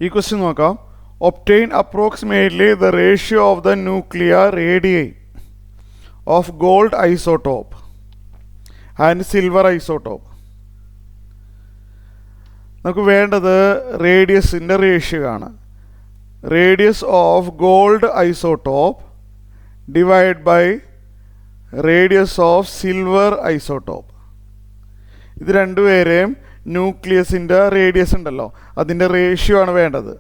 ഈ ക്വസ്റ്റ്യൻ നോക്കാം. Obtain approximately the ratio of the nuclear radii of gold isotope and silver isotope. നമുക്ക് വേണ്ടത് റേഡിയസിൻ്റെ റേഷ്യോ ആണ്. Radius of gold isotope divide by radius of silver isotope. ഇത് രണ്ടുപേരെയും ന്യൂക്ലിയസിൻ്റെ radius ഉണ്ടല്ലോ അതിൻ്റെ റേഷ്യോ ആണ് വേണ്ടത്.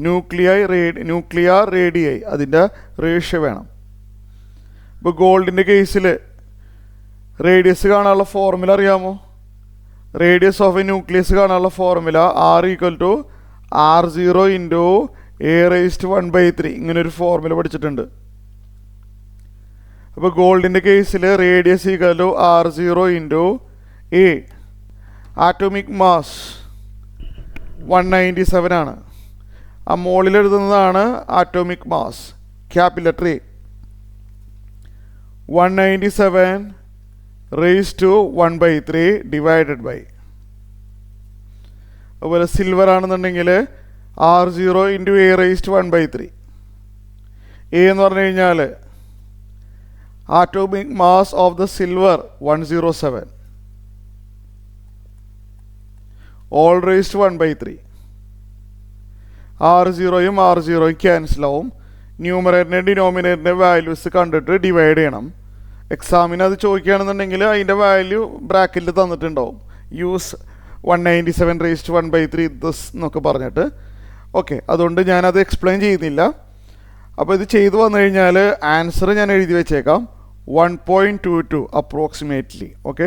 ന്യൂക്ലിയർ റേഡിയൈ അതിൻ്റെ റേഷ്യോ വേണം. ഇപ്പോൾ ഗോൾഡിൻ്റെ കേസിൽ റേഡിയസ് കാണാനുള്ള ഫോർമുല അറിയാമോ? റേഡിയസ് ഓഫ് എ ന്യൂക്ലിയസ് കാണാനുള്ള ഫോർമുല R=R0 ഇൻറ്റു A⁻⁴ ഇങ്ങനൊരു ഫോർമുല പഠിച്ചിട്ടുണ്ട്. അപ്പോൾ ഗോൾഡിൻ്റെ കേസിൽ radius R0 into A. Atomic mass 197 ആണ്. ആ മോളിൽ എഴുതുന്നതാണ് atomic mass, capital A. 197 raised to 1/3 divided by. അതുപോലെ സിൽവർ ആണെന്നുണ്ടെങ്കിൽ R0 ഇൻറ്റു A⁻⁴. A എന്ന് പറഞ്ഞു കഴിഞ്ഞാൽ atomic mass of the silver 107 whole raised to 1/3. R0യും R0യും ക്യാൻസലാവും. ന്യൂമറേറ്ററിൻ്റെ ഡിനോമിനേറ്ററിൻ്റെ വാല്യൂസ് കണ്ടിട്ട് ഡിവൈഡ് ചെയ്യണം. എക്സാമിന് അത് ചോദിക്കുകയാണെന്നുണ്ടെങ്കിൽ അതിൻ്റെ വാല്യൂ ബ്രാക്കറ്റിൽ തന്നിട്ടുണ്ടാവും. യൂസ് 197 raised to 1/3 ദിസ് എന്നൊക്കെ പറഞ്ഞിട്ട്. ഓക്കെ, അതുകൊണ്ട് ഞാനത് എക്സ്പ്ലെയിൻ ചെയ്യുന്നില്ല. അപ്പോൾ ഇത് ചെയ്തു വന്നു കഴിഞ്ഞാൽ ആൻസർ ഞാൻ എഴുതി വെച്ചേക്കാം 1.22 അപ്രോക്സിമേറ്റ്ലി. ഓക്കെ.